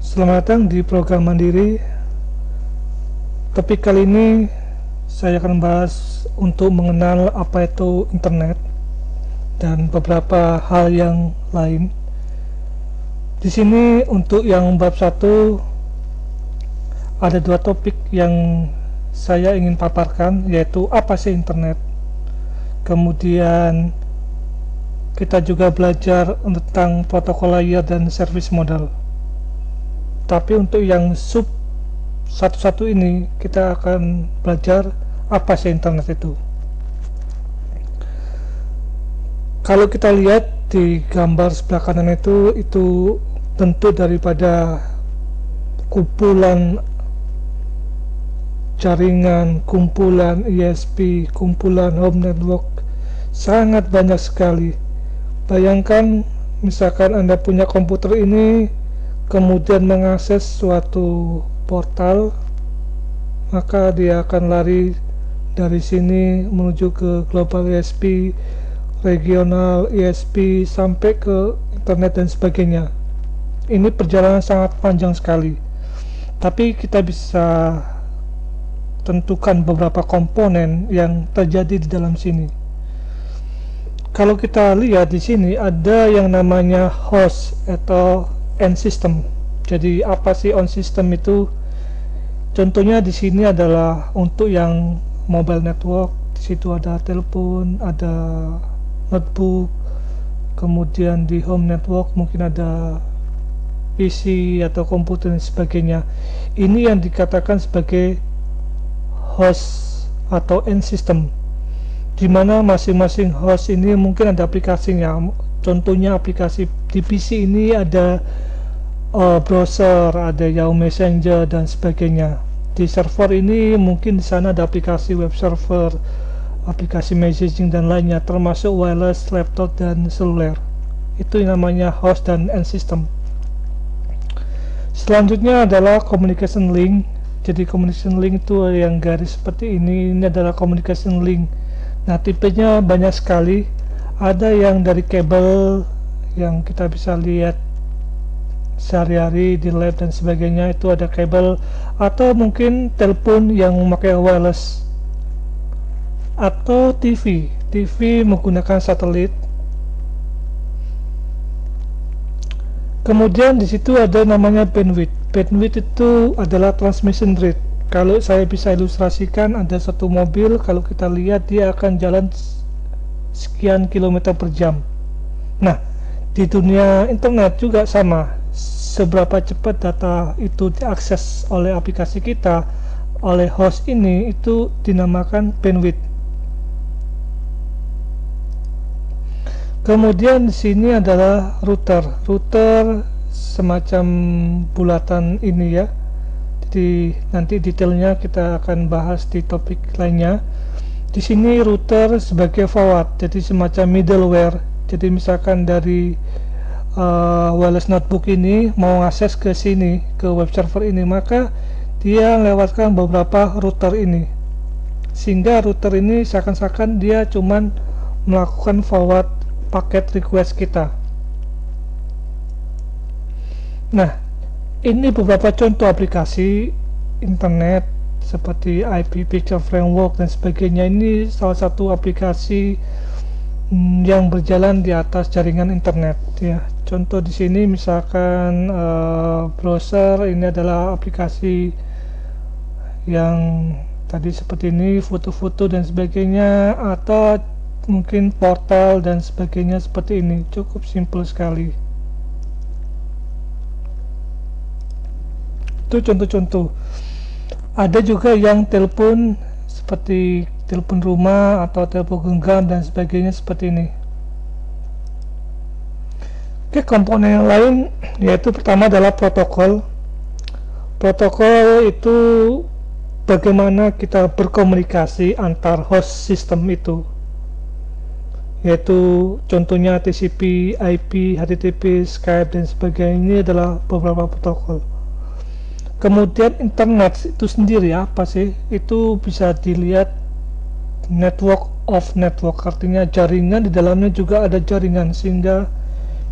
Selamat datang di program Mandiri. Topik kali ini saya akan bahas untuk mengenal apa itu internet dan beberapa hal yang lain. Di sini untuk yang bab 1 ada 2 topik yang saya ingin paparkan, yaitu apa sih internet. Kemudian kita juga belajar tentang protokol layer dan service model. Tapi untuk yang sub satu-satu ini kita akan belajar apa sih internet itu. Kalau kita lihat di gambar sebelah kanan itu bentuk daripada kumpulan jaringan, kumpulan ISP, kumpulan home network, sangat banyak sekali. Bayangkan misalkan Anda punya komputer ini kemudian mengakses suatu portal, maka dia akan lari dari sini menuju ke global ISP, regional ISP, sampai ke internet dan sebagainya. Ini perjalanan sangat panjang sekali, tapi kita bisa tentukan beberapa komponen yang terjadi di dalam sini. Kalau kita lihat di sini ada yang namanya host atau end system. Jadi apa sih on system itu? Contohnya di sini adalah untuk yang mobile network. Di situ ada telepon, ada notebook. Kemudian di home network mungkin ada PC atau komputer dan sebagainya. Ini yang dikatakan sebagai host atau end system, di mana masing-masing host ini mungkin ada aplikasinya. Contohnya aplikasi di PC ini ada browser, ada Yahoo Messenger dan sebagainya. Di server ini mungkin di sana ada aplikasi web server, aplikasi messaging dan lainnya, termasuk wireless, laptop dan seluler. Itu yang namanya host dan end system. Selanjutnya adalah communication link. Jadi communication link itu yang garis seperti ini adalah communication link. Nah, tipenya banyak sekali. Ada yang dari kabel yang kita bisa lihat sehari-hari di lab dan sebagainya, itu ada kabel, atau mungkin telepon yang memakai wireless, atau TV menggunakan satelit. Kemudian di situ ada namanya bandwidth. Bandwidth itu adalah transmission rate. Kalau saya bisa ilustrasikan, ada satu mobil, kalau kita lihat dia akan jalan sekian kilometer per jam. Nah, di dunia internet juga sama. Seberapa cepat data itu diakses oleh aplikasi kita, oleh host ini, itu dinamakan bandwidth. Kemudian di sini adalah router. Router semacam bulatan ini ya. Jadi nanti detailnya kita akan bahas di topik lainnya. Di sini router sebagai forward, jadi semacam middleware. Jadi misalkan dari wireless notebook ini mau akses ke sini, ke web server ini, maka dia lewatkan beberapa router ini, sehingga router ini seakan-akan dia cuman melakukan forward paket request kita. Nah, ini beberapa contoh aplikasi internet seperti IP Picture Framework dan sebagainya. Ini salah satu aplikasi yang berjalan di atas jaringan internet ya. Contoh di sini misalkan browser, ini adalah aplikasi yang tadi seperti ini, foto-foto dan sebagainya, atau mungkin portal dan sebagainya seperti ini. Cukup simple sekali. Itu contoh-contoh. Ada juga yang telepon seperti telepon rumah atau telepon genggam dan sebagainya seperti ini. Oke, komponen yang lain yaitu pertama adalah protokol. Protokol itu bagaimana kita berkomunikasi antar host system itu, yaitu contohnya TCP, IP, HTTP, Skype dan sebagainya. Ini adalah beberapa protokol. Kemudian internet itu sendiri apa sih? Itu bisa dilihat network of network, artinya jaringan di dalamnya juga ada jaringan, sehingga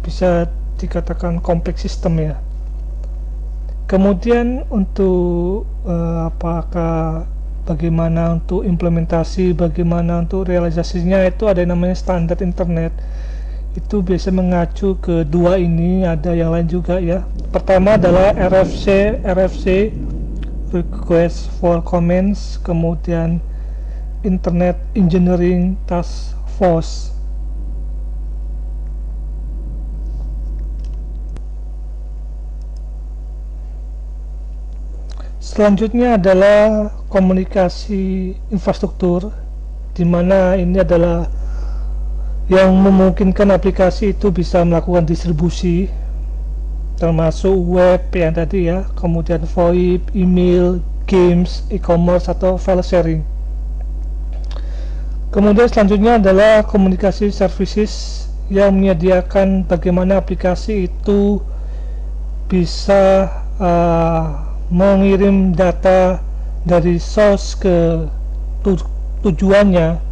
bisa dikatakan kompleks sistem ya. Kemudian untuk bagaimana untuk implementasi, bagaimana untuk realisasinya, itu ada yang namanya standar internet. Itu biasa mengacu ke dua ini, ada yang lain juga ya. Pertama adalah RFC Request for Comments, kemudian Internet Engineering Task Force. Selanjutnya adalah komunikasi infrastruktur, di mana ini adalah yang memungkinkan aplikasi itu bisa melakukan distribusi, termasuk web yang tadi ya, kemudian VoIP, email, games, e-commerce, atau file sharing. Kemudian selanjutnya adalah komunikasi services, yang menyediakan bagaimana aplikasi itu bisa mengirim data dari source ke tujuannya,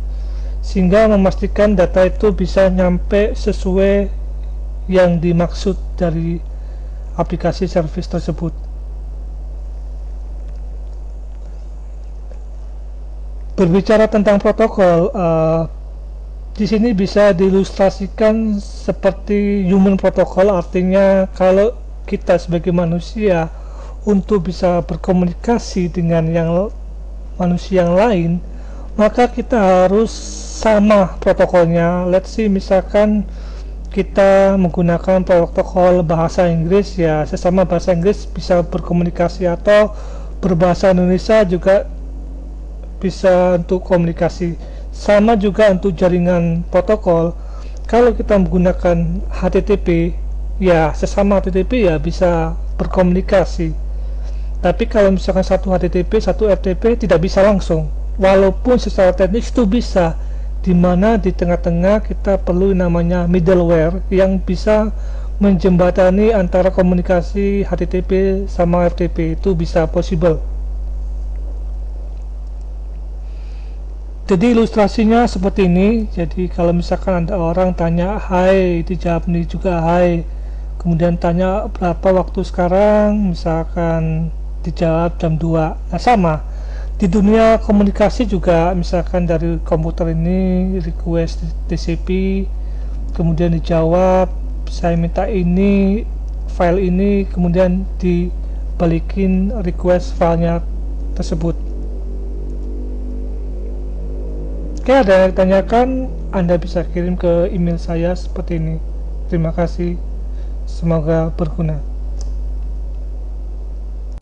sehingga memastikan data itu bisa nyampe sesuai yang dimaksud dari aplikasi service tersebut. Berbicara tentang protokol, di sini bisa diilustrasikan seperti human protocol, artinya kalau kita sebagai manusia untuk bisa berkomunikasi dengan manusia yang lain, maka kita harus sama protokolnya. Let's say misalkan kita menggunakan protokol bahasa Inggris, ya sesama bahasa Inggris bisa berkomunikasi, atau berbahasa Indonesia juga bisa untuk komunikasi. Sama juga untuk jaringan protokol, kalau kita menggunakan HTTP, ya sesama HTTP ya bisa berkomunikasi. Tapi kalau misalkan satu HTTP, satu FTP tidak bisa langsung, walaupun secara teknis itu bisa, dimana di tengah-tengah kita perlu namanya middleware yang bisa menjembatani antara komunikasi HTTP sama FTP, itu bisa possible. Jadi ilustrasinya seperti ini. Jadi kalau misalkan ada orang tanya hai, dijawab nih juga hai, kemudian tanya berapa waktu sekarang, misalkan dijawab jam 2. Nah sama di dunia komunikasi juga, misalkan dari komputer ini request TCP, kemudian dijawab saya minta ini, file ini, kemudian dibalikin request filenya tersebut. Oke, ada yang ditanyakan, Anda bisa kirim ke email saya seperti ini. Terima kasih, semoga berguna.